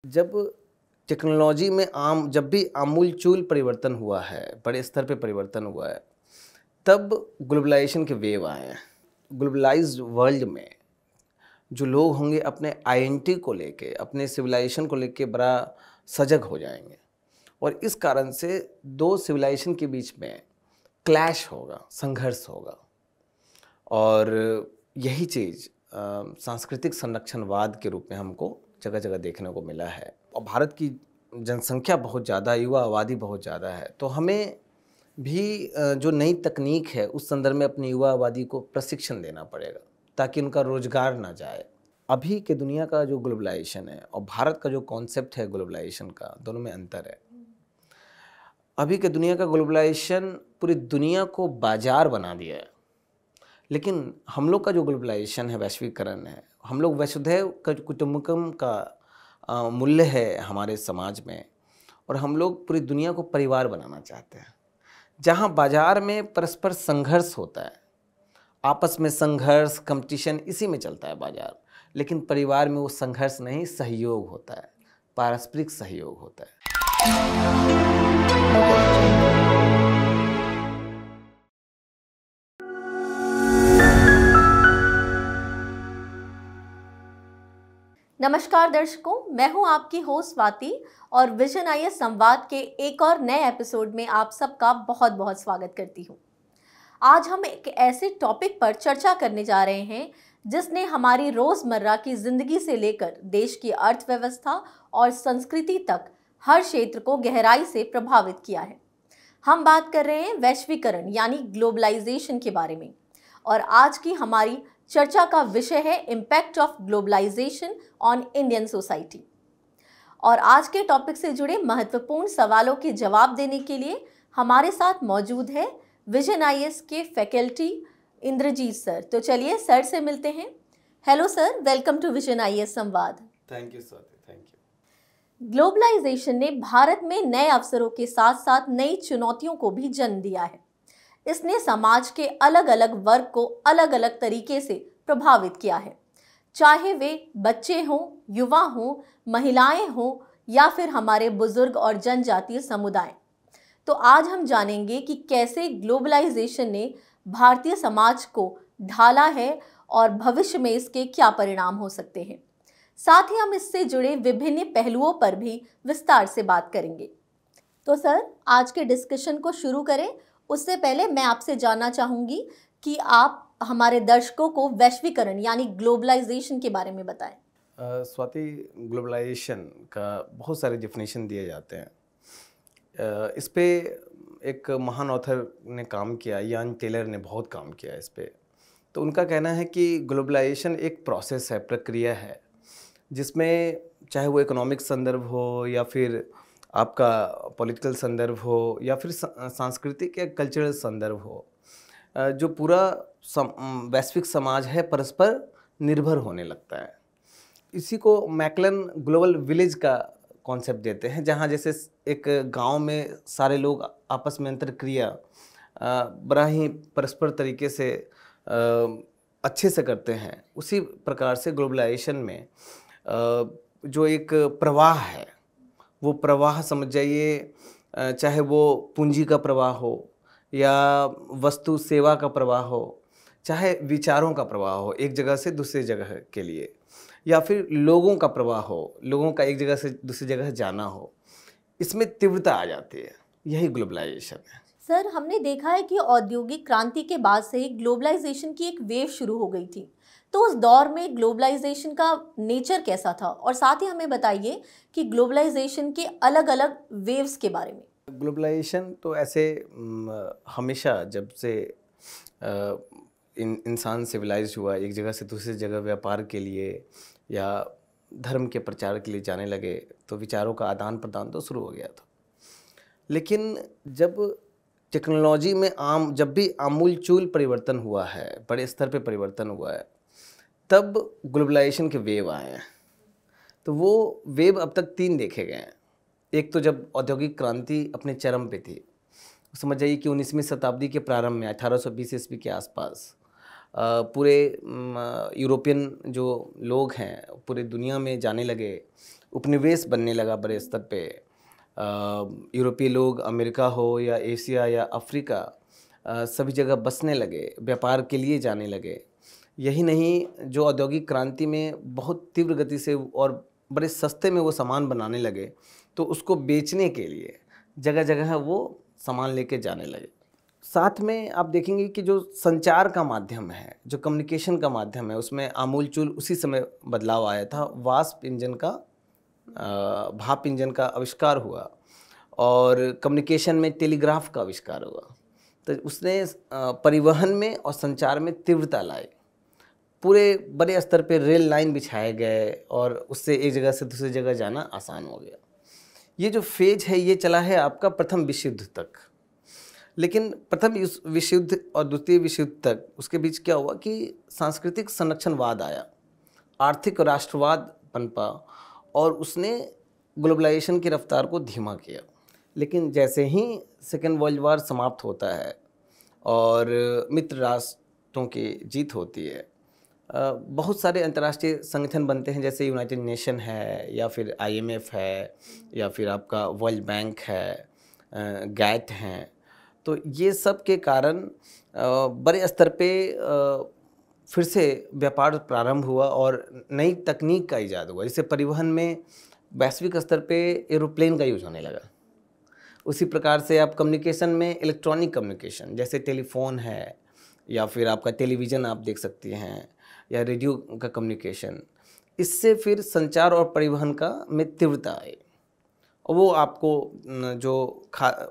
जब टेक्नोलॉजी में जब भी आमूल-चूल परिवर्तन हुआ है, बड़े स्तर पे परिवर्तन हुआ है, तब ग्लोबलाइजेशन के वेव आए हैं। ग्लोबलाइज़्ड वर्ल्ड में जो लोग होंगे अपने आइडेंटिटी को लेके, अपने सिविलाइजेशन को लेके बड़ा सजग हो जाएंगे और इस कारण से दो सिविलाइजेशन के बीच में क्लैश होगा, संघर्ष होगा और यही चीज़ सांस्कृतिक संरक्षणवाद के रूप में हमको जगह-जगह देखने को मिला है। और भारत की जनसंख्या बहुत ज़्यादा, युवा आबादी बहुत ज़्यादा है, तो हमें भी जो नई तकनीक है उस संदर्भ में अपनी युवा आबादी को प्रशिक्षण देना पड़ेगा ताकि उनका रोजगार ना जाए। अभी के दुनिया का जो ग्लोबलाइजेशन है और भारत का जो कॉन्सेप्ट है ग्लोबलाइजेशन का, दोनों में अंतर है। अभी के दुनिया का ग्लोबलाइजेशन पूरी दुनिया को बाजार बना दिया है, लेकिन हम लोग का जो ग्लोबलाइजेशन है, वैश्वीकरण है, हम लोग वसुधैव कुटुंबकम का मूल्य है हमारे समाज में और हम लोग पूरी दुनिया को परिवार बनाना चाहते हैं, जहाँ बाजार में परस्पर संघर्ष होता है, आपस में संघर्ष, कंपटीशन, इसी में चलता है बाजार, लेकिन परिवार में वो संघर्ष नहीं, सहयोग होता है, पारस्परिक सहयोग होता है। नमस्कार दर्शकों, मैं हूं आपकी होस्ट स्वाति और विजन आईएएस संवाद के एक और नए एपिसोड में आप सबका बहुत बहुत स्वागत करती हूं। आज हम एक ऐसे टॉपिक पर चर्चा करने जा रहे हैं जिसने हमारी रोजमर्रा की जिंदगी से लेकर देश की अर्थव्यवस्था और संस्कृति तक हर क्षेत्र को गहराई से प्रभावित किया है। हम बात कर रहे हैं वैश्वीकरण यानी ग्लोबलाइजेशन के बारे में और आज की हमारी चर्चा का विषय है impact of globalisation on Indian society. और आज के टॉपिक से जुड़े महत्वपूर्ण सवालों के जवाब देने के लिए हमारे साथ मौजूद है विजन आईएएस के फैकल्टी इंद्रजीत सर। तो चलिए सर से मिलते हैं। Hello sir, welcome to vision IAS Samvad. Thank you Swati, thank you. Globalisation ने भारत में नए अवसरों के साथ साथ नई चुनौतियों को भी जन्म दिया है। इसने समाज के अलग अलग वर्ग को अलग अलग तरीके से प्रभावित किया है, चाहे वे बच्चे हों, युवा हों, महिलाएं हों या फिर हमारे बुजुर्ग और जनजातीय समुदाय। तो आज हम जानेंगे कि कैसे ग्लोबलाइजेशन ने भारतीय समाज को ढाला है और भविष्य में इसके क्या परिणाम हो सकते हैं। साथ ही हम इससे जुड़े विभिन्न पहलुओं पर भी विस्तार से बात करेंगे। तो सर, आज के डिस्कशन को शुरू करें उससे पहले मैं आपसे जानना चाहूंगी कि आप हमारे दर्शकों को वैश्वीकरण यानी ग्लोबलाइजेशन के बारे में बताएं। स्वाति, ग्लोबलाइजेशन का बहुत सारे डेफिनेशन दिए जाते हैं। इस पे एक महान ऑथर ने काम किया, यान टेलर ने बहुत काम किया इस पे। तो उनका कहना है कि ग्लोबलाइजेशन एक प्रोसेस है, प्रक्रिया है, जिसमें चाहे वो इकोनॉमिक संदर्भ हो या फिर आपका पॉलिटिकल संदर्भ हो या फिर सांस्कृतिक या कल्चरल संदर्भ हो, जो पूरा वैश्विक समाज है परस्पर निर्भर होने लगता है। इसी को मैकलन ग्लोबल विलेज का कॉन्सेप्ट देते हैं, जहाँ जैसे एक गांव में सारे लोग आपस में अंतरक्रिया बड़ा ही परस्पर तरीके से अच्छे से करते हैं। उसी प्रकार से ग्लोबलाइजेशन में जो एक प्रवाह है, वो प्रवाह समझ जाइए, चाहे वो पूंजी का प्रवाह हो या वस्तु सेवा का प्रवाह हो, चाहे विचारों का प्रवाह हो एक जगह से दूसरी जगह के लिए, या फिर लोगों का प्रवाह हो, लोगों का एक जगह से दूसरी जगह जाना हो, इसमें तीव्रता आ जाती है। यही ग्लोबलाइजेशन है। सर, हमने देखा है कि औद्योगिक क्रांति के बाद से ही ग्लोबलाइजेशन की एक वेव शुरू हो गई थी। तो उस दौर में ग्लोबलाइजेशन का नेचर कैसा था, और साथ ही हमें बताइए कि ग्लोबलाइजेशन के अलग अलग वेव्स के बारे में। ग्लोबलाइजेशन तो ऐसे हमेशा जब से इंसान सिविलाइज हुआ, एक जगह से दूसरी जगह व्यापार के लिए या धर्म के प्रचार के लिए जाने लगे, तो विचारों का आदान प्रदान तो शुरू हो गया था। लेकिन जब टेक्नोलॉजी में जब भी आमूल-चूल परिवर्तन हुआ है, बड़े स्तर पे परिवर्तन हुआ है, तब ग्लोबलाइजेशन के वेव आए हैं। तो वो वेव अब तक 3 देखे गए हैं। एक तो जब औद्योगिक क्रांति अपने चरम पे थी, समझ जाइए कि 19वीं शताब्दी के प्रारंभ में 1820 ईस्वी के आसपास पूरे यूरोपियन जो लोग हैं पूरे दुनिया में जाने लगे उपनिवेश बनने लगा बड़े स्तर पे। यूरोपीय लोग, अमेरिका हो या एशिया या अफ्रीका, सभी जगह बसने लगे, व्यापार के लिए जाने लगे। यही नहीं, जो औद्योगिक क्रांति में बहुत तीव्र गति से और बड़े सस्ते में वो सामान बनाने लगे, तो उसको बेचने के लिए जगह जगह वो सामान लेके जाने लगे। साथ में आप देखेंगे कि जो संचार का माध्यम है, जो कम्युनिकेशन का माध्यम है, उसमें आमूलचूल उसी समय बदलाव आया था। भाप इंजन का आविष्कार हुआ और कम्युनिकेशन में टेलीग्राफ का आविष्कार हुआ। तो उसने परिवहन में और संचार में तीव्रता लाई। पूरे बड़े स्तर पे रेल लाइन बिछाए गए और उससे एक जगह से दूसरी जगह जाना आसान हो गया। ये जो फेज है ये चला है आपका प्रथम विश्व युद्ध तक। लेकिन प्रथम विश्व युद्ध और द्वितीय विश्व युद्ध तक उसके बीच क्या हुआ कि सांस्कृतिक संरक्षणवाद आया, आर्थिक राष्ट्रवाद पनपा और उसने ग्लोबलाइजेशन की रफ्तार को धीमा किया। लेकिन जैसे ही सेकेंड वर्ल्ड वॉर समाप्त होता है और मित्र राष्ट्रों की जीत होती है, बहुत सारे अंतर्राष्ट्रीय संगठन बनते हैं, जैसे यूनाइटेड नेशन है या फिर IMF है या फिर आपका वर्ल्ड बैंक है, गैट हैं। तो ये सब के कारण बड़े स्तर पे फिर से व्यापार प्रारंभ हुआ और नई तकनीक का इजाद हुआ। जैसे परिवहन में वैश्विक स्तर पे एरोप्लेन का यूज होने लगा। उसी प्रकार से आप कम्युनिकेशन में इलेक्ट्रॉनिक कम्युनिकेशन, जैसे टेलीफोन है या फिर आपका टेलीविज़न आप देख सकते हैं या रेडियो का कम्युनिकेशन, इससे फिर संचार और परिवहन का में तीव्रता आई। और वो आपको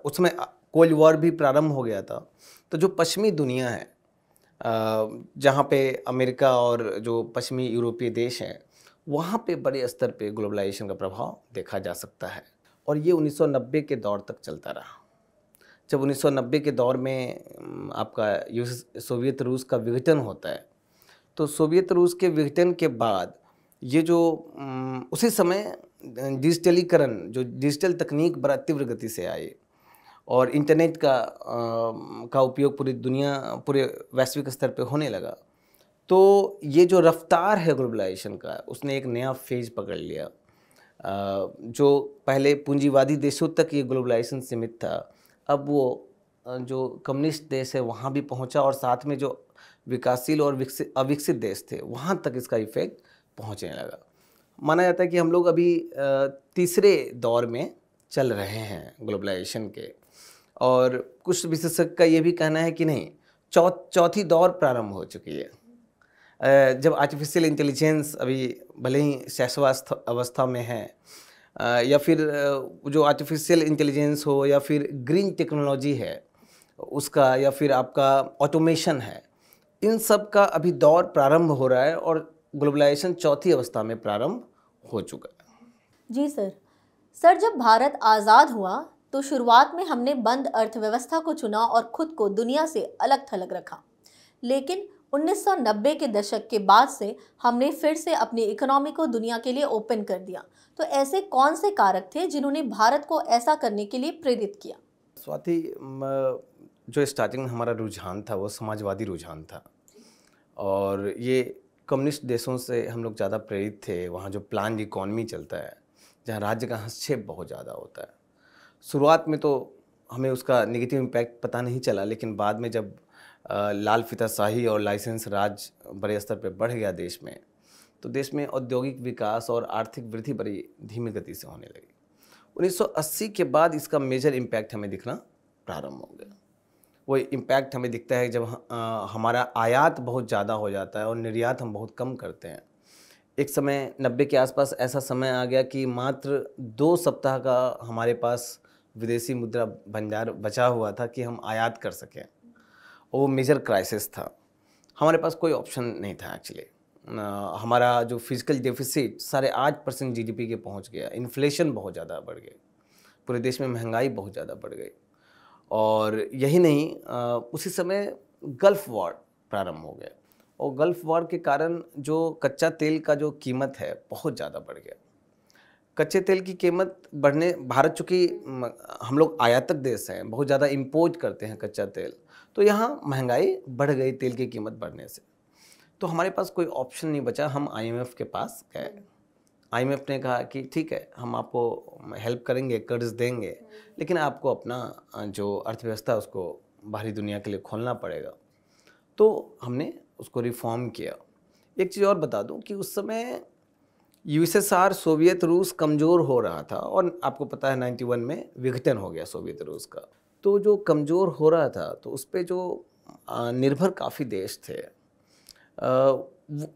उसमें कोल्ड वॉर भी प्रारंभ हो गया था। तो जो पश्चिमी दुनिया है, जहाँ पे अमेरिका और जो पश्चिमी यूरोपीय देश हैं, वहाँ पे बड़े स्तर पे ग्लोबलाइजेशन का प्रभाव देखा जा सकता है। और ये 1990 के दौर तक चलता रहा। जब 1990 के दौर में आपका सोवियत रूस का विघटन होता है, तो सोवियत रूस के विघटन के बाद ये जो उसी समय डिजिटलीकरण, जो डिजिटल तकनीक बड़ा तीव्र गति से आई और इंटरनेट का उपयोग पूरे वैश्विक स्तर पे होने लगा। तो ये जो रफ्तार है ग्लोबलाइजेशन का, उसने एक नया फेज पकड़ लिया। जो पहले पूंजीवादी देशों तक ये ग्लोबलाइजेशन सीमित था, अब वो जो कम्युनिस्ट देश है वहाँ भी पहुँचा और साथ में जो विकासशील और अविकसित देश थे वहाँ तक इसका इफेक्ट पहुँचने लगा। माना जाता है कि हम लोग अभी तीसरे दौर में चल रहे हैं ग्लोबलाइजेशन के, और कुछ विशेषज्ञ का ये भी कहना है कि नहीं, चौथी दौर प्रारंभ हो चुकी है। जब आर्टिफिशियल इंटेलिजेंस अभी भले ही शैशवास्थ अवस्था में है, या फिर जो आर्टिफिशियल इंटेलिजेंस हो या फिर ग्रीन टेक्नोलॉजी है उसका, या फिर आपका ऑटोमेशन है, इन सब का अभी दौर प्रारंभ हो रहा है और ग्लोबलाइजेशन चौथी अवस्था में प्रारंभ हो चुका है। जी सर, जब भारत आज़ाद हुआ तो शुरुआत में हमने बंद अर्थव्यवस्था को चुना और खुद को दुनिया से अलग थलग रखा। लेकिन 1990 के दशक के बाद से हमने फिर से अपनी इकोनॉमी को दुनिया के लिए ओपन कर दिया। तो ऐसे कौन से कारक थे जिन्होंने भारत को ऐसा करने के लिए प्रेरित किया? स्वाति, जो स्टार्टिंग में हमारा रुझान था वो समाजवादी रुझान था, और ये कम्युनिस्ट देशों से हम लोग ज़्यादा प्रेरित थे। वहाँ जो प्लान इकॉनमी चलता है, जहाँ राज्य का हस्तक्षेप बहुत ज़्यादा होता है। शुरुआत में तो हमें उसका नेगेटिव इम्पैक्ट पता नहीं चला, लेकिन बाद में जब लाल फीताशाही और लाइसेंस राज बड़े स्तर पर बढ़ गया देश में, तो देश में औद्योगिक विकास और आर्थिक वृद्धि बड़ी धीमी गति से होने लगी। 1980 के बाद इसका मेजर इम्पैक्ट हमें दिखना प्रारंभ हो गया। वो इम्पैक्ट हमें दिखता है जब हमारा आयात बहुत ज़्यादा हो जाता है और निर्यात हम बहुत कम करते हैं। एक समय 90 के आसपास ऐसा समय आ गया कि मात्र 2 सप्ताह का हमारे पास विदेशी मुद्रा भंडार बचा हुआ था कि हम आयात कर सकें। वो मेजर क्राइसिस था। हमारे पास कोई ऑप्शन नहीं था एक्चुअली। हमारा जो फिजिकल डेफिसिट 8.5% GDP के पहुंच गया। इन्फ्लेशन बहुत ज़्यादा बढ़ गई, पूरे देश में महंगाई बहुत ज़्यादा बढ़ गई। और यही नहीं, उसी समय गल्फ़ वॉर प्रारंभ हो गया, और गल्फ़ वॉर के कारण जो कच्चा तेल का जो कीमत है बहुत ज़्यादा बढ़ गया। कच्चे तेल की कीमत बढ़ने, भारत चूँकि हम लोग आयातक देश हैं, बहुत ज़्यादा इम्पोर्ट करते हैं कच्चा तेल, तो यहाँ महंगाई बढ़ गई तेल की कीमत बढ़ने से। तो हमारे पास कोई ऑप्शन नहीं बचा, हम IMF के पास गए। IMF ने कहा कि ठीक है, हम आपको हेल्प करेंगे, कर्ज देंगे, लेकिन आपको अपना जो अर्थव्यवस्था उसको बाहरी दुनिया के लिए खोलना पड़ेगा। तो हमने उसको रिफॉर्म किया। एक चीज़ और बता दूं कि उस समय USSR सोवियत रूस कमज़ोर हो रहा था, और आपको पता है 91 में विघटन हो गया सोवियत रूस का। तो जो कमज़ोर हो रहा था, तो उस पे जो निर्भर काफ़ी देश थे,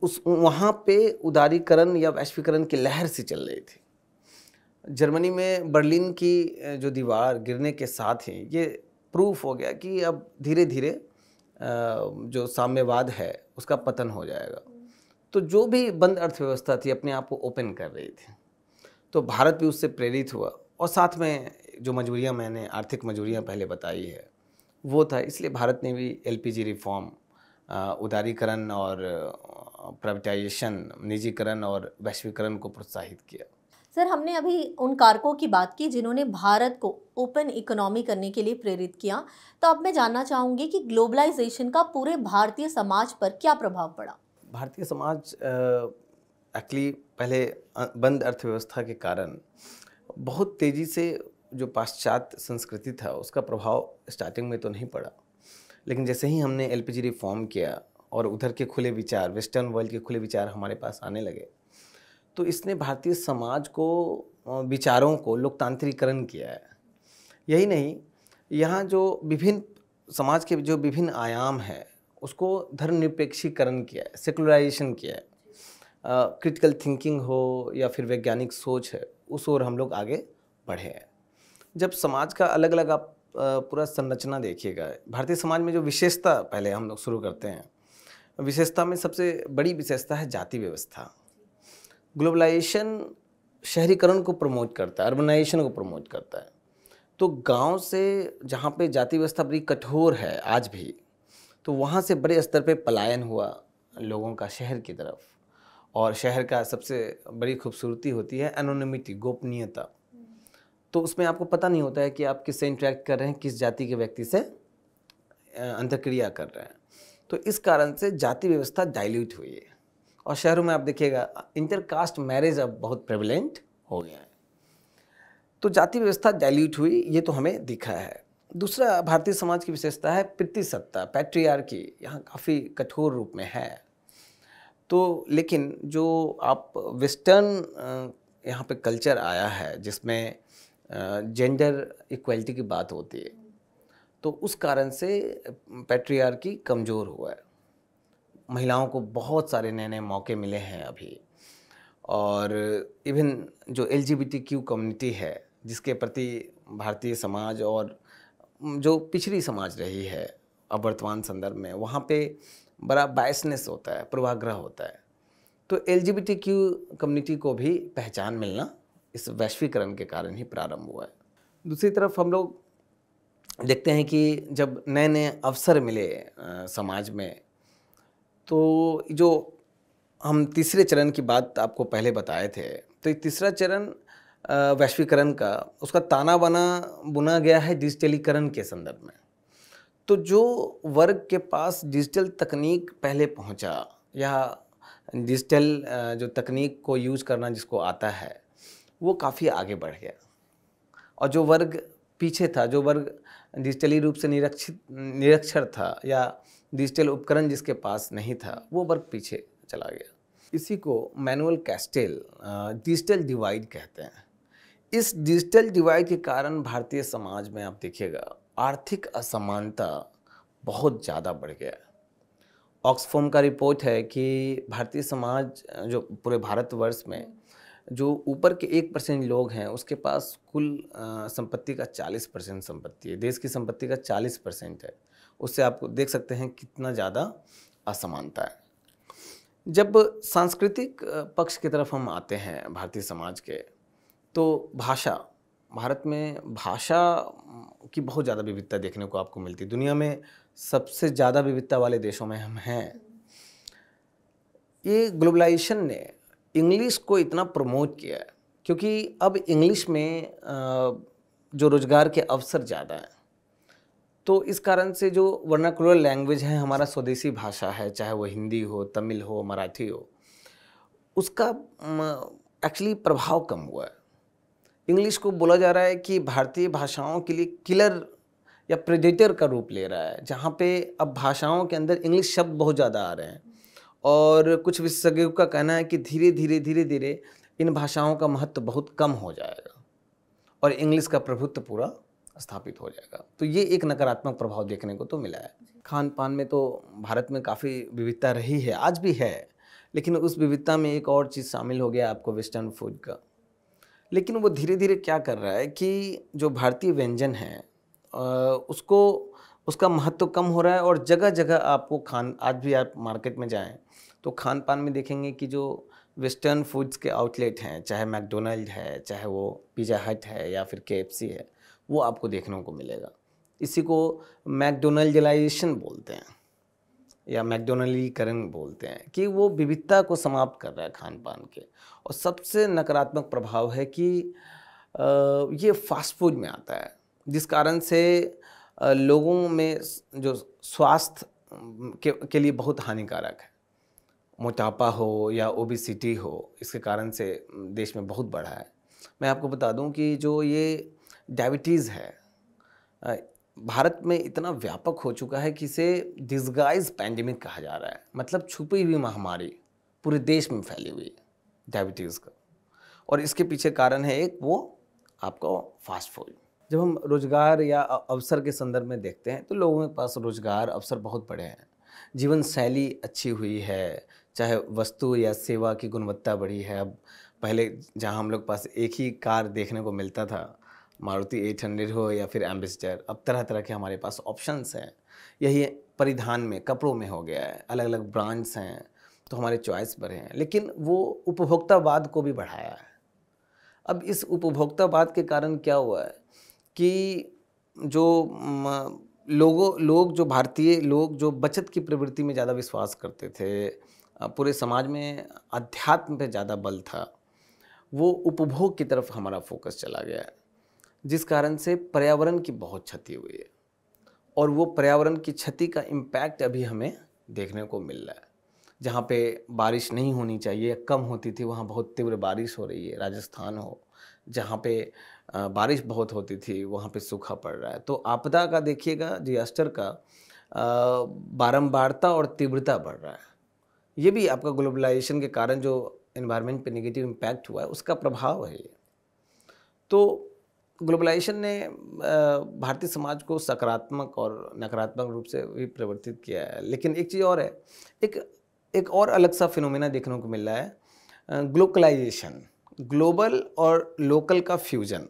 उस वहाँ पे उदारीकरण या वैश्वीकरण की लहर सी चल रही थी। जर्मनी में बर्लिन की जो दीवार गिरने के साथ ही ये प्रूफ हो गया कि अब धीरे धीरे जो साम्यवाद है उसका पतन हो जाएगा। तो जो भी बंद अर्थव्यवस्था थी अपने आप को ओपन कर रही थी, तो भारत भी उससे प्रेरित हुआ, और साथ में जो मजबूरियां मैंने आर्थिक मजबूरियां पहले बताई है वो था, इसलिए भारत ने भी LPG रिफॉर्म, उदारीकरण और प्राइवेटाइजेशन, निजीकरण और वैश्वीकरण को प्रोत्साहित किया। सर, हमने अभी उन कारकों की बात की जिन्होंने भारत को ओपन इकोनॉमी करने के लिए प्रेरित किया, तो अब मैं जानना चाहूँगी कि ग्लोबलाइजेशन का पूरे भारतीय समाज पर क्या प्रभाव पड़ा? भारतीय समाज एक्चुअली पहले बंद अर्थव्यवस्था के कारण बहुत तेज़ी से जो पाश्चात्य संस्कृति था उसका प्रभाव स्टार्टिंग में तो नहीं पड़ा, लेकिन जैसे ही हमने LPG रिफॉर्म किया और उधर के खुले विचार, वेस्टर्न वर्ल्ड के खुले विचार हमारे पास आने लगे, तो इसने भारतीय समाज को, विचारों को लोकतांत्रिकरण किया है। यही नहीं, यहाँ जो विभिन्न समाज के जो विभिन्न आयाम हैं उसको धर्मनिरपेक्षीकरण किया है, सेकुलराइजेशन किया है। क्रिटिकल थिंकिंग हो या फिर वैज्ञानिक सोच है, उस ओर हम लोग आगे बढ़े हैं। जब समाज का अलग अलग आप पूरा संरचना देखिएगा, भारतीय समाज में जो विशेषता, पहले हम लोग शुरू करते हैं, विशेषता में सबसे बड़ी विशेषता है जाति व्यवस्था। ग्लोबलाइजेशन शहरीकरण को प्रमोट करता है, अर्बनाइजेशन को प्रमोट करता है। तो गांव से जहाँ पे जाति व्यवस्था बड़ी कठोर है आज भी, तो वहाँ से बड़े स्तर पे पलायन हुआ लोगों का शहर की तरफ। और शहर का सबसे बड़ी खूबसूरती होती है एनोनिमिटी, गोपनीयता। तो उसमें आपको पता नहीं होता है कि आप किससे इंटरेक्ट कर रहे हैं, किस जाति के व्यक्ति से अंतर्क्रिया कर रहे हैं। तो इस कारण से जाति व्यवस्था डाइल्यूट हुई है, और शहरों में आप देखिएगा इंटरकास्ट मैरिज अब बहुत प्रेवलेंट हो गया है। तो जाति व्यवस्था डाइल्यूट हुई, ये तो हमें दिखा है। दूसरा भारतीय समाज की विशेषता है पितृसत्ता, पैट्रियार्की, यहाँ काफ़ी कठोर रूप में है। तो लेकिन जो आप वेस्टर्न यहाँ पे कल्चर आया है जिसमें जेंडर इक्वलिटी की बात होती है, तो उस कारण से पैट्रियार्की कमज़ोर हुआ है। महिलाओं को बहुत सारे नए नए मौके मिले हैं अभी, और इवन जो LGBTQ कम्युनिटी है जिसके प्रति भारतीय समाज और जो पिछड़ी समाज रही है अब वर्तमान संदर्भ में, वहाँ पे बड़ा बायसनेस होता है, पूर्वाग्रह होता है। तो LGBTQ कम्युनिटी को भी पहचान मिलना इस वैश्वीकरण के कारण ही प्रारंभ हुआ है। दूसरी तरफ हम लोग देखते हैं कि जब नए नए अवसर मिले समाज में, तो जो हम तीसरे चरण की बात आपको पहले बताए थे, तो ये तीसरा चरण वैश्वीकरण का, उसका ताना बाना बुना गया है डिजिटलीकरण के संदर्भ में। तो जो वर्ग के पास डिजिटल तकनीक पहले पहुंचा, या डिजिटल जो तकनीक को यूज़ करना जिसको आता है, वो काफ़ी आगे बढ़ गया, और जो वर्ग पीछे था, जो वर्ग डिजिटली रूप से निरक्षर था या डिजिटल उपकरण जिसके पास नहीं था, वो वर्ग पीछे चला गया। इसी को मैनुअल कैस्टेल डिजिटल डिवाइड कहते हैं। इस डिजिटल डिवाइड के कारण भारतीय समाज में आप देखिएगा आर्थिक असमानता बहुत ज़्यादा बढ़ गया है। ऑक्सफोम का रिपोर्ट है कि भारतीय समाज, जो पूरे भारतवर्ष में जो ऊपर के 1% लोग हैं, उसके पास कुल संपत्ति का 40% संपत्ति है, देश की संपत्ति का 40% है। उससे आप देख सकते हैं कितना ज़्यादा असमानता है। जब सांस्कृतिक पक्ष की तरफ हम आते हैं भारतीय समाज के, तो भाषा, भारत में भाषा की बहुत ज़्यादा विविधता देखने को आपको मिलती है। दुनिया में सबसे ज़्यादा विविधता वाले देशों में हम हैं। ये ग्लोबलाइजेशन ने इंग्लिश को इतना प्रमोट किया है क्योंकि अब इंग्लिश में जो रोजगार के अवसर ज़्यादा हैं, तो इस कारण से जो वर्नाकुलर लैंग्वेज है, हमारा स्वदेशी भाषा है, चाहे वो हिंदी हो, तमिल हो, मराठी हो, उसका एक्चुअली प्रभाव कम हुआ है। इंग्लिश को बोला जा रहा है कि भारतीय भाषाओं के लिए किलर या प्रेडेटर का रूप ले रहा है, जहाँ पे अब भाषाओं के अंदर इंग्लिश शब्द बहुत ज़्यादा आ रहे हैं और कुछ विशेषज्ञों का कहना है कि धीरे धीरे इन भाषाओं का महत्व बहुत कम हो जाएगा और इंग्लिश का प्रभुत्व पूरा स्थापित हो जाएगा। तो ये एक नकारात्मक प्रभाव देखने को तो मिला है। खान पान में तो भारत में काफ़ी विविधता रही है, आज भी है, लेकिन उस विविधता में एक और चीज़ शामिल हो गया आपको वेस्टर्न फूड का। लेकिन वो धीरे धीरे क्या कर रहा है कि जो भारतीय व्यंजन है उसका महत्व कम हो रहा है और जगह जगह आपको आज भी आप मार्केट में जाएं तो खान पान में देखेंगे कि जो वेस्टर्न फूड्स के आउटलेट हैं, चाहे मैकडोनल्ड है, चाहे वो पिज़्ज़ा हट है या फिर KFC है, वो आपको देखने को मिलेगा। इसी को मैकडोनल्डलाइजेशन बोलते हैं या मैकडोनल्डीकरण बोलते हैं कि वो विविधता को समाप्त कर रहा है खान पान के। और सबसे नकारात्मक प्रभाव है कि ये फास्ट फूड में आता है, जिस कारण से लोगों में जो स्वास्थ्य के लिए बहुत हानिकारक है। मोटापा हो या ओबेसिटी हो, इसके कारण से देश में बहुत बढ़ा है। मैं आपको बता दूं कि जो ये डायबिटीज़ है भारत में इतना व्यापक हो चुका है कि इसे डिस्गाइज पैंडेमिक कहा जा रहा है। मतलब छुपी हुई महामारी पूरे देश में फैली हुई है डायबिटीज़ का, और इसके पीछे कारण है एक वो आपका फास्ट फूड। जब हम रोजगार या अवसर के संदर्भ में देखते हैं तो लोगों के पास रोजगार अवसर बहुत बड़े हैं, जीवन शैली अच्छी हुई है, चाहे वस्तु या सेवा की गुणवत्ता बढ़ी है। अब पहले जहां हम लोग पास एक ही कार देखने को मिलता था, मारुति 800 हो या फिर एम्बेसडर, अब तरह तरह के हमारे पास ऑप्शंस हैं। यही परिधान में, कपड़ों में हो गया है, अलग अलग ब्रांड्स हैं, तो हमारे चॉइस बढ़े हैं। लेकिन वो उपभोक्तावाद को भी बढ़ाया है। अब इस उपभोक्तावाद के कारण क्या हुआ है कि जो लोग जो भारतीय लोग जो बचत की प्रवृत्ति में ज़्यादा विश्वास करते थे, पूरे समाज में अध्यात्म पे ज़्यादा बल था, वो उपभोग की तरफ हमारा फोकस चला गया है, जिस कारण से पर्यावरण की बहुत क्षति हुई है। और वो पर्यावरण की क्षति का इम्पैक्ट अभी हमें देखने को मिल रहा है। जहाँ पे बारिश नहीं होनी चाहिए, कम होती थी, वहाँ बहुत तीव्र बारिश हो रही है। राजस्थान हो, जहाँ पे बारिश बहुत होती थी, वहाँ पे सूखा पड़ रहा है। तो आपदा का देखिएगा, डिजास्टर का बारंबारता और तीव्रता बढ़ रहा है। ये भी आपका ग्लोबलाइजेशन के कारण जो एनवायरनमेंट पे नेगेटिव इम्पैक्ट हुआ है, उसका प्रभाव है ये। तो ग्लोबलाइजेशन ने भारतीय समाज को सकारात्मक और नकारात्मक रूप से भी परिवर्तित किया है। लेकिन एक चीज़ और है, एक और अलग सा फिनोमेना देखने को मिल रहा है, ग्लोकलाइजेशन, ग्लोबल और लोकल का फ्यूजन।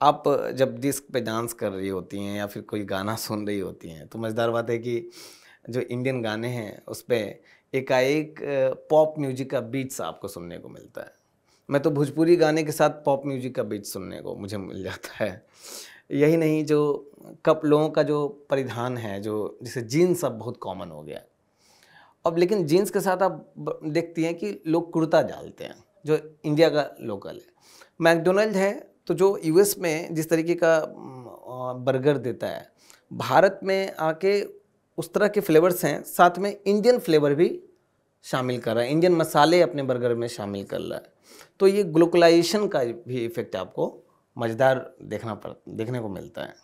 आप जब डिस्क पे डांस कर रही होती हैं या फिर कोई गाना सुन रही होती हैं, तो मज़ेदार बात है कि जो इंडियन गाने हैं उस पर एकाएक पॉप म्यूजिक का बीट्स आपको सुनने को मिलता है। मैं तो भोजपुरी गाने के साथ पॉप म्यूजिक का बीट सुनने को मुझे मिल जाता है। यही नहीं, जो लोगों का जो परिधान है, जो जैसे जीन्स अब बहुत कॉमन हो गया है अब, लेकिन जीन्स के साथ आप देखती हैं कि लोग कुर्ता डालते हैं, जो इंडिया का लोकल है। मैकडोनल्ड है तो जो US में जिस तरीके का बर्गर देता है, भारत में आके उस तरह के फ्लेवर्स हैं, साथ में इंडियन फ्लेवर भी शामिल कर रहा है, इंडियन मसाले अपने बर्गर में शामिल कर रहा है। तो ये ग्लोबलाइजेशन का भी इफेक्ट आपको मज़ेदार देखने को मिलता है।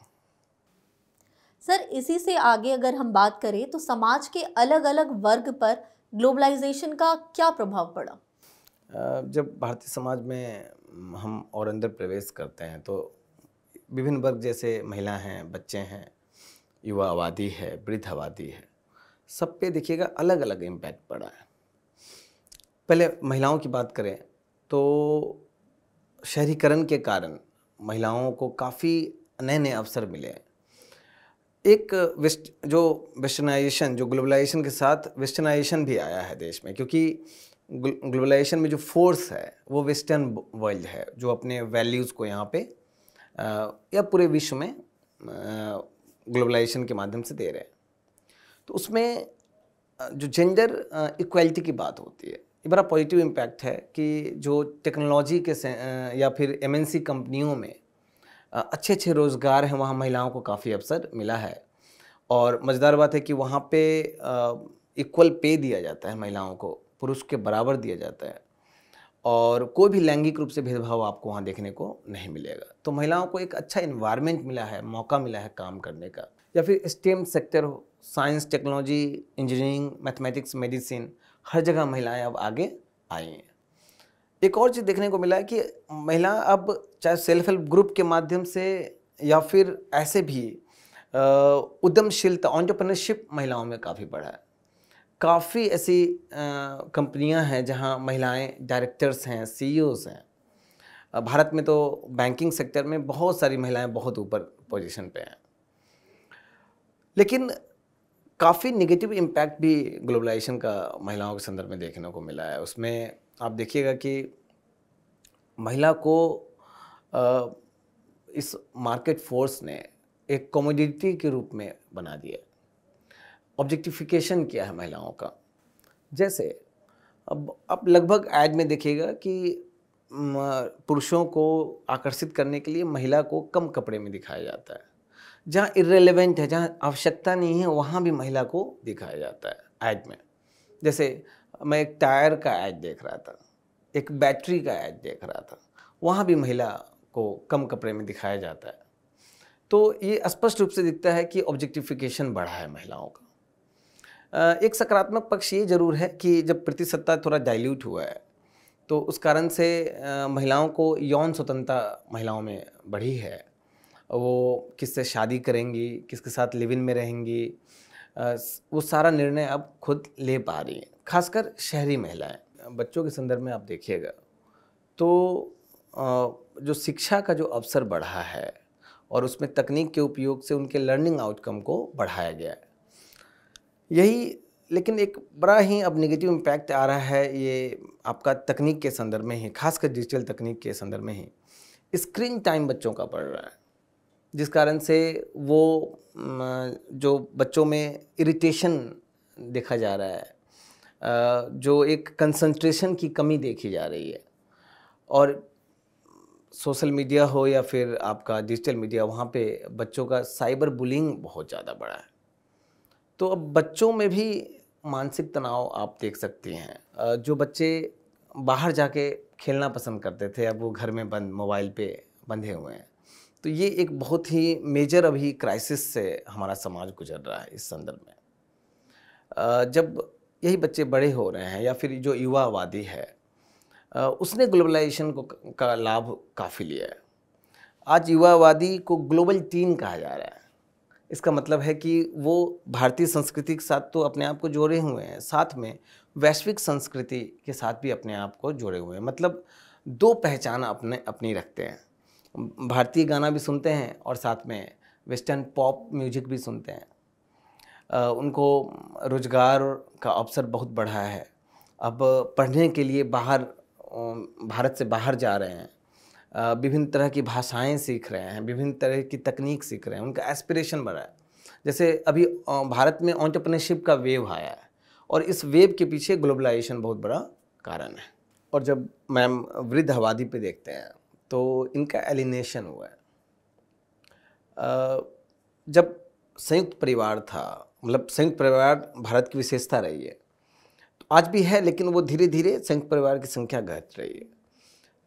सर, इसी से आगे अगर हम बात करें तो समाज के अलग अलग वर्ग पर ग्लोबलाइजेशन का क्या प्रभाव पड़ा? जब भारतीय समाज में हम और अंदर प्रवेश करते हैं तो विभिन्न वर्ग, जैसे महिला हैं, बच्चे हैं, युवा आबादी है, वृद्ध आबादी है, सब पे देखिएगा अलग अलग इम्पैक्ट पड़ा है। पहले महिलाओं की बात करें तो शहरीकरण के कारण महिलाओं को काफ़ी नए नए अवसर मिले। एक वेस्टर्नाइजेशन, जो ग्लोबलाइजेशन के साथ वेस्टर्नाइजेशन भी आया है देश में, क्योंकि ग्लोबलाइजेशन में जो फोर्स है वो वेस्टर्न वर्ल्ड है, जो अपने वैल्यूज़ को यहाँ पे या पूरे विश्व में ग्लोबलाइजेशन के माध्यम से दे रहे हैं। तो उसमें जो जेंडर इक्वालिटी की बात होती है, ये बड़ा पॉजिटिव इम्पैक्ट है कि जो टेक्नोलॉजी के या फिर MNC कंपनियों में अच्छे अच्छे रोज़गार हैं, वहाँ महिलाओं को काफ़ी अवसर मिला है। और मज़ेदार बात है कि वहाँ पे इक्वल पे दिया जाता है महिलाओं को, पुरुष के बराबर दिया जाता है। और कोई भी लैंगिक रूप से भेदभाव आपको वहाँ देखने को नहीं मिलेगा। तो महिलाओं को एक अच्छा इन्वायरमेंट मिला है, मौका मिला है काम करने का। या फिर स्टेम सेक्टर हो, science, technology, engineering, mathematics, medicine, हर जगह महिलाएं अब आगे आई हैं। एक और चीज़ देखने को मिला है कि महिला अब चाहे सेल्फ हेल्प ग्रुप के माध्यम से या फिर ऐसे भी उद्यमशीलता, एंटरप्रेन्योरशिप महिलाओं में काफ़ी बढ़ा है। काफ़ी ऐसी कंपनियां हैं जहां महिलाएं डायरेक्टर्स हैं, सीईओज हैं। भारत में तो बैंकिंग सेक्टर में बहुत सारी महिलाएं बहुत ऊपर पोजीशन पे हैं। लेकिन काफ़ी नेगेटिव इम्पैक्ट भी ग्लोबलाइजेशन का महिलाओं के संदर्भ में देखने को मिला है। उसमें आप देखिएगा कि महिला को इस मार्केट फोर्स ने एक कमोडिटी के रूप में बना दिया। ऑब्जेक्टिफिकेशन किया है महिलाओं का। जैसे अब लगभग ऐड में देखिएगा कि पुरुषों को आकर्षित करने के लिए महिला को कम कपड़े में दिखाया जाता है। जहाँ इर्रेलेवेंट है, जहाँ आवश्यकता नहीं है, वहाँ भी महिला को दिखाया जाता है ऐड में। जैसे मैं एक टायर का ऐड देख रहा था, एक बैटरी का ऐड देख रहा था, वहाँ भी महिला को कम कपड़े में दिखाया जाता है। तो ये स्पष्ट रूप से दिखता है कि ऑब्जेक्टिफिकेशन बढ़ा है महिलाओं का। एक सकारात्मक पक्ष ये जरूर है कि जब प्रतिसत्ता थोड़ा डाइल्यूट हुआ है तो उस कारण से महिलाओं को यौन स्वतंत्रता महिलाओं में बढ़ी है। वो किससे शादी करेंगी, किसके साथ लिव इन में रहेंगी, वो सारा निर्णय अब खुद ले पा रही हैं, खासकर शहरी महिलाएं। बच्चों के संदर्भ में आप देखिएगा तो जो शिक्षा का जो अवसर बढ़ा है और उसमें तकनीक के उपयोग से उनके लर्निंग आउटकम को बढ़ाया गया है। यही, लेकिन एक बड़ा ही अब नेगेटिव इम्पैक्ट आ रहा है ये आपका तकनीक के संदर्भ में ही, खासकर डिजिटल तकनीक के संदर्भ में ही स्क्रीन टाइम बच्चों का बढ़ रहा है, जिस कारण से वो जो बच्चों में इरिटेशन देखा जा रहा है, जो एक कंसंट्रेशन की कमी देखी जा रही है, और सोशल मीडिया हो या फिर आपका डिजिटल मीडिया, वहाँ पे बच्चों का साइबर बुलिंग बहुत ज़्यादा बढ़ा है। तो अब बच्चों में भी मानसिक तनाव आप देख सकती हैं। जो बच्चे बाहर जाके खेलना पसंद करते थे, अब वो घर में बंद मोबाइल पे बंधे हुए हैं। तो ये एक बहुत ही मेजर अभी क्राइसिस से हमारा समाज गुजर रहा है इस संदर्भ में। जब यही बच्चे बड़े हो रहे हैं या फिर जो युवा आबादी है उसने ग्लोबलाइजेशन का लाभ काफ़ी लिया है। आज युवा आबादी को ग्लोबल टीन कहा जा रहा है। इसका मतलब है कि वो भारतीय संस्कृति के साथ तो अपने आप को जोड़े हुए हैं, साथ में वैश्विक संस्कृति के साथ भी अपने आप को जोड़े हुए हैं। मतलब दो पहचान अपनी रखते हैं। भारतीय गाना भी सुनते हैं और साथ में वेस्टर्न पॉप म्यूजिक भी सुनते हैं। उनको रोजगार का अवसर बहुत बढ़ा है। अब पढ़ने के लिए भारत से बाहर जा रहे हैं, विभिन्न तरह की भाषाएं सीख रहे हैं, विभिन्न तरह की तकनीक सीख रहे हैं, उनका एस्पिरेशन बढ़ा है। जैसे अभी भारत में एंटरप्रेन्योरशिप का वेव आया है और इस वेव के पीछे ग्लोबलाइजेशन बहुत बड़ा कारण है। और जब मैम वृद्ध आबादी पे देखते हैं तो इनका एलिनेशन हुआ है। जब संयुक्त परिवार था, मतलब संयुक्त परिवार भारत की विशेषता रही है, तो आज भी है, लेकिन वो धीरे धीरे संयुक्त परिवार की संख्या घट रही है।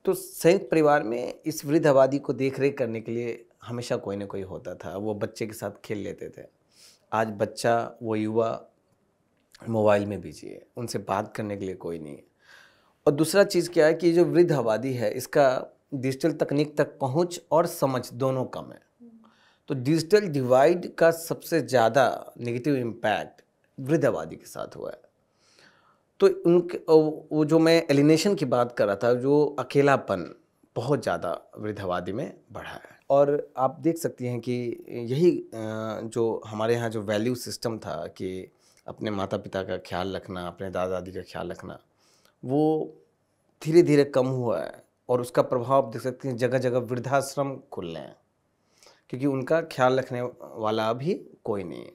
तो संयुक्त परिवार में इस वृद्ध आबादी को देख रेख करने के लिए हमेशा कोई ना कोई होता था। वो बच्चे के साथ खेल लेते थे। आज बच्चा, वो युवा मोबाइल में बिजी है, उनसे बात करने के लिए कोई नहीं है। और दूसरा चीज़ क्या है कि जो वृद्ध आबादी है इसका डिजिटल तकनीक तक पहुंच और समझ दोनों कम है। तो डिजिटल डिवाइड का सबसे ज़्यादा नेगेटिव इम्पैक्ट वृद्ध आबादी के साथ हुआ है। तो उनके वो जो मैं एलिनेशन की बात कर रहा था, जो अकेलापन बहुत ज़्यादा वृद्ध आबादी में बढ़ा है। और आप देख सकती हैं कि यही जो हमारे यहाँ जो वैल्यू सिस्टम था कि अपने माता पिता का ख्याल रखना, अपने दादा दादी का ख्याल रखना, वो धीरे धीरे कम हुआ है। और उसका प्रभाव आप देख सकते हैं, जगह जगह वृद्धाश्रम खुल रहे हैं क्योंकि उनका ख्याल रखने वाला भी कोई नहीं है।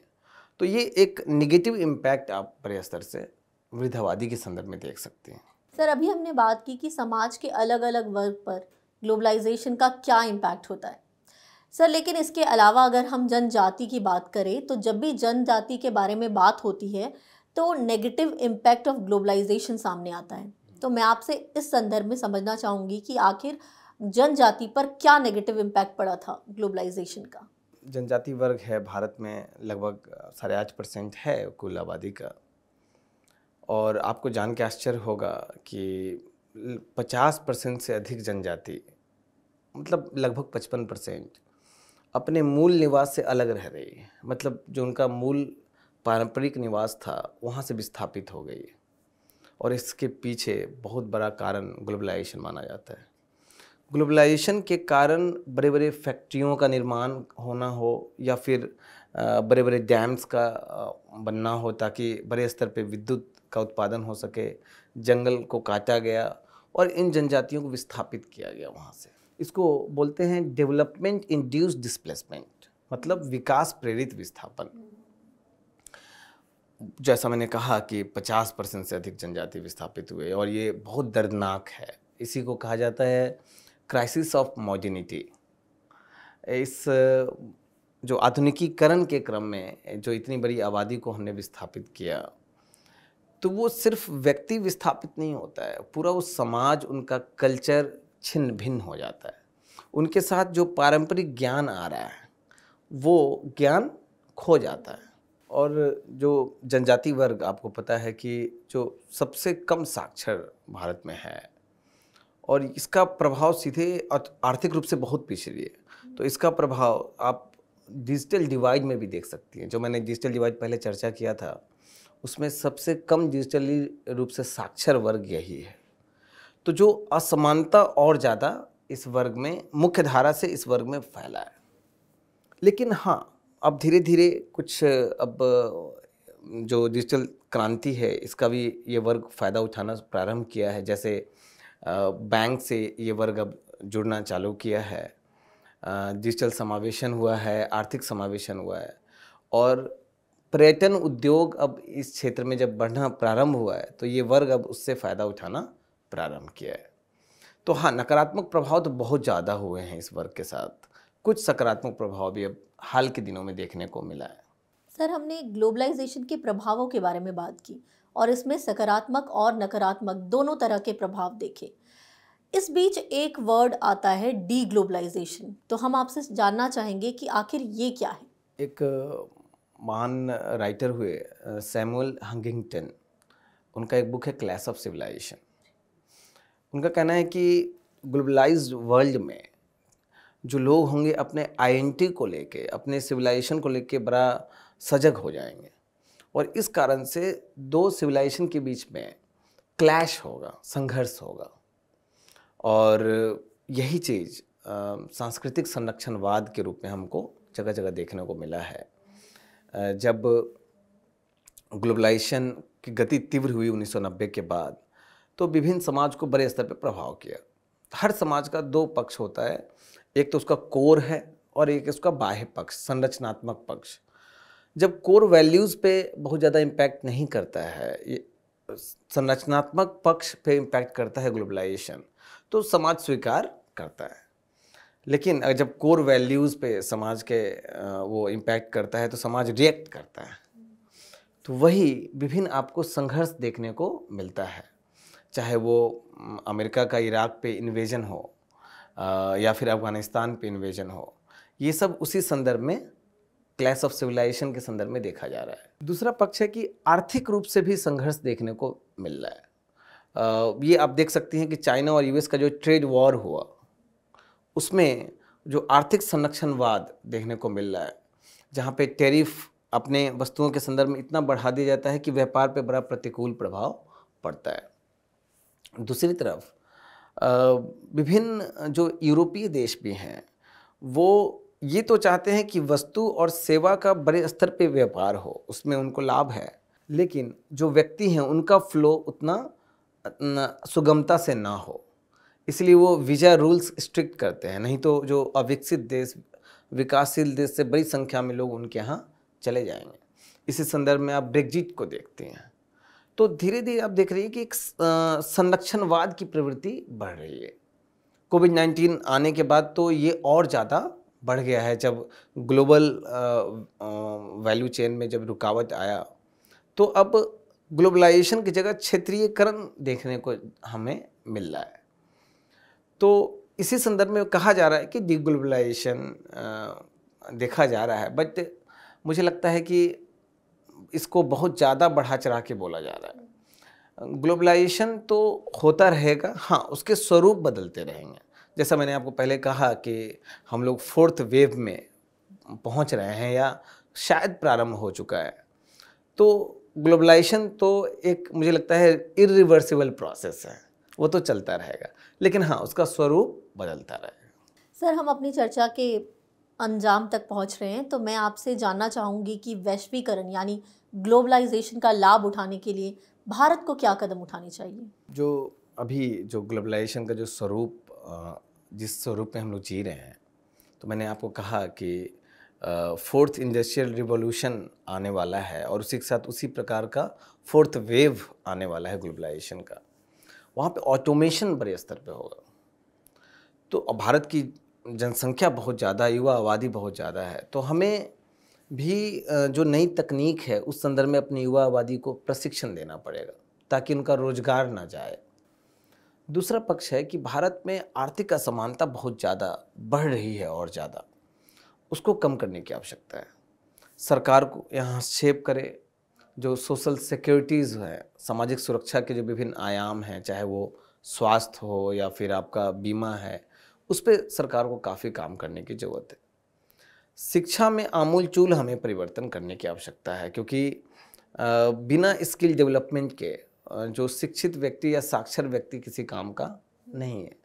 तो ये एक निगेटिव इम्पैक्ट आप बड़े स्तर से वृद्ध आबादी के संदर्भ में देख सकते हैं। सर, अभी हमने बात की कि समाज के अलग अलग वर्ग पर ग्लोबलाइजेशन का क्या इम्पैक्ट होता है। सर, लेकिन इसके अलावा अगर हम जनजाति की बात करें तो जब भी जनजाति के बारे में बात होती है तो नेगेटिव इम्पैक्ट ऑफ ग्लोबलाइजेशन सामने आता है। तो मैं आपसे इस संदर्भ में समझना चाहूँगी कि आखिर जनजाति पर क्या नेगेटिव इम्पैक्ट पड़ा था ग्लोबलाइजेशन का। जनजाति वर्ग है भारत में लगभग 8.5% है कुल आबादी का, और आपको जान के आश्चर्य होगा कि 50% से अधिक जनजाति, मतलब लगभग 55%, अपने मूल निवास से अलग रह रही है। मतलब जो उनका मूल पारंपरिक निवास था वहाँ से विस्थापित हो गई, और इसके पीछे बहुत बड़ा कारण ग्लोबलाइजेशन माना जाता है। ग्लोबलाइजेशन के कारण बड़े बड़े फैक्ट्रियों का निर्माण होना हो, या फिर बड़े बड़े डैम्स का बनना हो ताकि बड़े स्तर पे विद्युत का उत्पादन हो सके, जंगल को काटा गया और इन जनजातियों को विस्थापित किया गया वहाँ से। इसको बोलते हैं डेवलपमेंट इंड्यूस्ड डिस्प्लेसमेंट, मतलब विकास प्रेरित विस्थापन। जैसा मैंने कहा कि 50% से अधिक जनजाति विस्थापित हुए, और ये बहुत दर्दनाक है। इसी को कहा जाता है क्राइसिस ऑफ मॉडर्निटी। इस जो आधुनिकीकरण के क्रम में जो इतनी बड़ी आबादी को हमने विस्थापित किया, तो वो सिर्फ व्यक्ति विस्थापित नहीं होता है, पूरा वो समाज, उनका कल्चर छिन्न भिन्न हो जाता है। उनके साथ जो पारंपरिक ज्ञान आ रहा है वो ज्ञान खो जाता है। और जो जनजाति वर्ग, आपको पता है कि जो सबसे कम साक्षर भारत में है, और इसका प्रभाव सीधे आर्थिक रूप से बहुत पिछड़ी है। तो इसका प्रभाव आप डिजिटल डिवाइड में भी देख सकती हैं। जो मैंने डिजिटल डिवाइड पहले चर्चा किया था, उसमें सबसे कम डिजिटली रूप से साक्षर वर्ग यही है। तो जो असमानता और ज़्यादा इस वर्ग में, मुख्य धारा से इस वर्ग में फैला है। लेकिन हाँ, अब धीरे धीरे कुछ अब जो डिजिटल क्रांति है इसका भी ये वर्ग फ़ायदा उठाना प्रारंभ किया है। जैसे बैंक से ये वर्ग अब जुड़ना चालू किया है, डिजिटल समावेशन हुआ है, आर्थिक समावेशन हुआ है, और पर्यटन उद्योग अब इस क्षेत्र में जब बढ़ना प्रारंभ हुआ है तो ये वर्ग अब उससे फ़ायदा उठाना प्रारंभ किया है। तो हाँ, नकारात्मक प्रभाव तो बहुत ज़्यादा हुए हैं इस वर्ग के साथ। कुछ सकारात्मक प्रभाव भी अब हाल के दिनों में देखने को मिला है। सर, हमने ग्लोबलाइजेशन के प्रभावों के बारे में बात की और इसमें सकारात्मक और नकारात्मक दोनों तरह के प्रभाव देखे। इस बीच एक वर्ड आता है डी ग्लोबलाइजेशन, तो हम आपसे जानना चाहेंगे कि आखिर ये क्या है। एक महान राइटर हुए सैमुअल हंटिंगटन, उनका एक बुक है क्लैश ऑफ सिविलाइजेशन। उनका कहना है कि ग्लोबलाइज्ड वर्ल्ड में जो लोग होंगे अपने आइडेंटिटी को लेके, अपने सिविलाइजेशन को लेके बड़ा सजग हो जाएंगे, और इस कारण से दो सिविलाइजेशन के बीच में क्लैश होगा, संघर्ष होगा। और यही चीज़ सांस्कृतिक संरक्षणवाद के रूप में हमको जगह जगह देखने को मिला है। जब ग्लोबलाइजेशन की गति तीव्र हुई 1990 के बाद, तो विभिन्न समाज को बड़े स्तर पर प्रभाव किया। हर समाज का दो पक्ष होता है, एक तो उसका कोर है और एक उसका बाह्य पक्ष, संरचनात्मक पक्ष। जब कोर वैल्यूज़ पे बहुत ज़्यादा इम्पैक्ट नहीं करता है, ये संरचनात्मक पक्ष पे इम्पैक्ट करता है ग्लोबलाइजेशन, तो समाज स्वीकार करता है। लेकिन जब कोर वैल्यूज़ पे समाज के वो इम्पैक्ट करता है तो समाज रिएक्ट करता है। तो वही विभिन्न आपको संघर्ष देखने को मिलता है, चाहे वो अमेरिका का इराक पे इन्वेजन हो या फिर अफगानिस्तान पे इन्वेजन हो। ये सब उसी संदर्भ में, क्लैश ऑफ सिविलाइजेशन के संदर्भ में देखा जा रहा है। दूसरा पक्ष है कि आर्थिक रूप से भी संघर्ष देखने को मिल रहा है। ये आप देख सकती हैं कि चाइना और यूएस का जो ट्रेड वॉर हुआ, उसमें जो आर्थिक संरक्षणवाद देखने को मिल रहा है, जहाँ पे टैरिफ अपने वस्तुओं के संदर्भ में इतना बढ़ा दिया जाता है कि व्यापार पे बड़ा प्रतिकूल प्रभाव पड़ता है। दूसरी तरफ विभिन्न जो यूरोपीय देश भी हैं, वो ये तो चाहते हैं कि वस्तु और सेवा का बड़े स्तर पे व्यापार हो, उसमें उनको लाभ है, लेकिन जो व्यक्ति हैं उनका फ्लो उतना सुगमता से ना हो, इसलिए वो वीज़ा रूल्स स्ट्रिक्ट करते हैं। नहीं तो जो अविकसित देश, विकासशील देश से बड़ी संख्या में लोग उनके यहाँ चले जाएंगे। इसी संदर्भ में आप ब्रेग्जिट को देखते हैं। तो धीरे धीरे आप देख रही है कि एक संरक्षणवाद की प्रवृत्ति बढ़ रही है। कोविड-19 आने के बाद तो ये और ज़्यादा बढ़ गया है। जब ग्लोबल वैल्यू चेन में जब रुकावट आया, तो अब ग्लोबलाइजेशन की जगह क्षेत्रीयकरण देखने को हमें मिल रहा है। तो इसी संदर्भ में कहा जा रहा है कि डीग्लोबलाइजेशन देखा जा रहा है, बट मुझे लगता है कि इसको बहुत ज़्यादा बढ़ा चढ़ा के बोला जा रहा है। ग्लोबलाइजेशन तो होता रहेगा, हाँ, उसके स्वरूप बदलते रहेंगे। जैसा मैंने आपको पहले कहा कि हम लोग 4th वेव में पहुंच रहे हैं या शायद प्रारंभ हो चुका है। तो ग्लोबलाइजेशन तो एक मुझे लगता है इरिवर्सिबल प्रोसेस है, वो तो चलता रहेगा, लेकिन हाँ, उसका स्वरूप बदलता रहेगा। सर, हम अपनी चर्चा के अंजाम तक पहुंच रहे हैं, तो मैं आपसे जानना चाहूँगी कि वैश्वीकरण यानी ग्लोबलाइजेशन का लाभ उठाने के लिए भारत को क्या कदम उठाने चाहिए? जो अभी जो ग्लोबलाइजेशन का जो स्वरूप, जिस स्वरूप में हम लोग जी रहे हैं, तो मैंने आपको कहा कि 4th इंडस्ट्रियल रिवॉल्यूशन आने वाला है और उसी के साथ उसी प्रकार का 4th वेव आने वाला है ग्लोबलाइजेशन का। वहाँ पे ऑटोमेशन बड़े स्तर पे होगा। तो अब भारत की जनसंख्या बहुत ज़्यादा, युवा आबादी बहुत ज़्यादा है, तो हमें भी जो नई तकनीक है उस संदर्भ में अपनी युवा आबादी को प्रशिक्षण देना पड़ेगा ताकि उनका रोजगार ना जाए। दूसरा पक्ष है कि भारत में आर्थिक असमानता बहुत ज़्यादा बढ़ रही है और ज़्यादा, उसको कम करने की आवश्यकता है। सरकार को यहाँ हस्तक्षेप करे, जो सोशल सिक्योरिटीज़ है, सामाजिक सुरक्षा के जो विभिन्न आयाम हैं, चाहे वो स्वास्थ्य हो या फिर आपका बीमा है, उस पर सरकार को काफ़ी काम करने की ज़रूरत है। शिक्षा में आमूलचूल हमें परिवर्तन करने की आवश्यकता है, क्योंकि बिना स्किल डेवलपमेंट के जो शिक्षित व्यक्ति या साक्षर व्यक्ति किसी काम का नहीं है।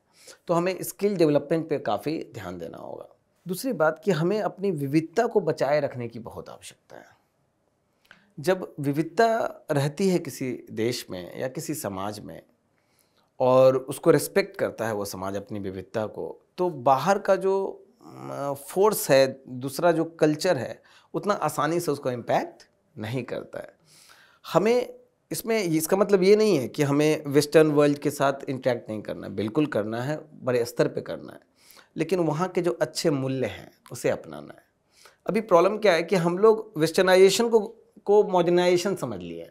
तो हमें स्किल डेवलपमेंट पे काफ़ी ध्यान देना होगा। दूसरी बात कि हमें अपनी विविधता को बचाए रखने की बहुत आवश्यकता है। जब विविधता रहती है किसी देश में या किसी समाज में और उसको रिस्पेक्ट करता है वो समाज अपनी विविधता को, तो बाहर का जो फोर्स है, दूसरा जो कल्चर है, उतना आसानी से उसको इम्पैक्ट नहीं करता है। हमें इसमें इसका मतलब ये नहीं है कि हमें वेस्टर्न वर्ल्ड के साथ इंटरेक्ट नहीं करना है, बिल्कुल करना है, बड़े स्तर पे करना है, लेकिन वहाँ के जो अच्छे मूल्य हैं उसे अपनाना है। अभी प्रॉब्लम क्या है कि हम लोग वेस्टर्नाइजेशन को मॉडर्नाइजेशन समझ लिए,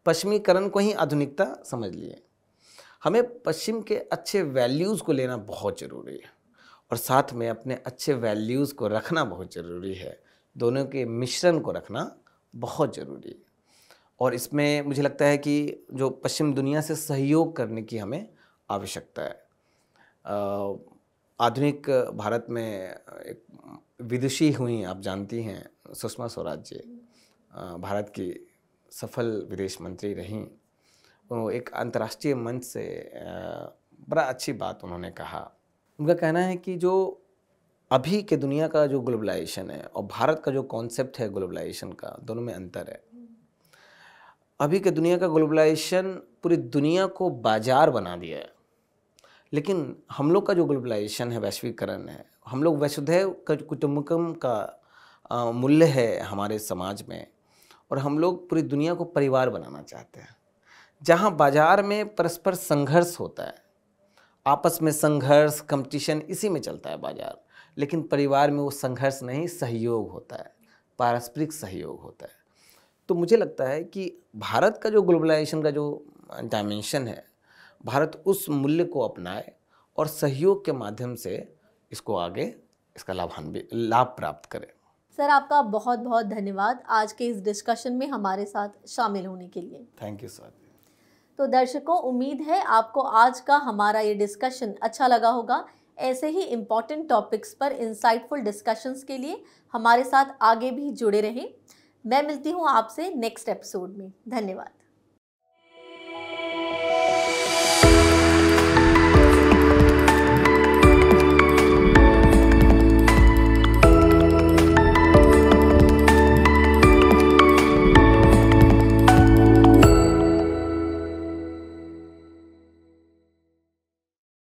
पश्चिमीकरण को ही आधुनिकता समझ लिए। हमें पश्चिम के अच्छे वैल्यूज़ को लेना बहुत ज़रूरी है और साथ में अपने अच्छे वैल्यूज़ को रखना बहुत ज़रूरी है। दोनों के मिश्रण को रखना बहुत ज़रूरी है और इसमें मुझे लगता है कि जो पश्चिम दुनिया से सहयोग करने की हमें आवश्यकता है। आधुनिक भारत में एक विदुषी हुई, आप जानती हैं, सुषमा स्वराज जी, भारत की सफल विदेश मंत्री रहीं। वो एक अंतर्राष्ट्रीय मंच से बड़ा अच्छी बात उन्होंने कहा। उनका कहना है कि जो अभी के दुनिया का जो ग्लोबलाइजेशन है और भारत का जो कॉन्सेप्ट है ग्लोबलाइजेशन का, दोनों में अंतर है। अभी के दुनिया का ग्लोबलाइजेशन पूरी दुनिया को बाजार बना दिया है, लेकिन हम लोग का जो ग्लोबलाइजेशन है, वैश्वीकरण है, हम लोग वसुधैव कुटुंबकम का मूल्य है हमारे समाज में और हम लोग पूरी दुनिया को परिवार बनाना चाहते हैं, जहाँ बाजार में परस्पर संघर्ष होता है, आपस में संघर्ष, कंपटीशन, इसी में चलता है बाजार, लेकिन परिवार में वो संघर्ष नहीं, सहयोग होता है, पारस्परिक सहयोग होता है। तो मुझे लगता है कि भारत का जो ग्लोबलाइजेशन का जो डायमेंशन है, भारत उस मूल्य को अपनाए और सहयोग के माध्यम से इसको आगे इसका लाभ प्राप्त करे। सर, आपका बहुत बहुत धन्यवाद आज के इस डिस्कशन में हमारे साथ शामिल होने के लिए। Thank you sir. तो दर्शकों, उम्मीद है आपको आज का हमारा ये डिस्कशन अच्छा लगा होगा। ऐसे ही इम्पॉर्टेंट टॉपिक्स पर इंसाइटफुल डिस्कशंस के लिए हमारे साथ आगे भी जुड़े रहें। मैं मिलती हूँ आपसे नेक्स्ट एपिसोड में। धन्यवाद।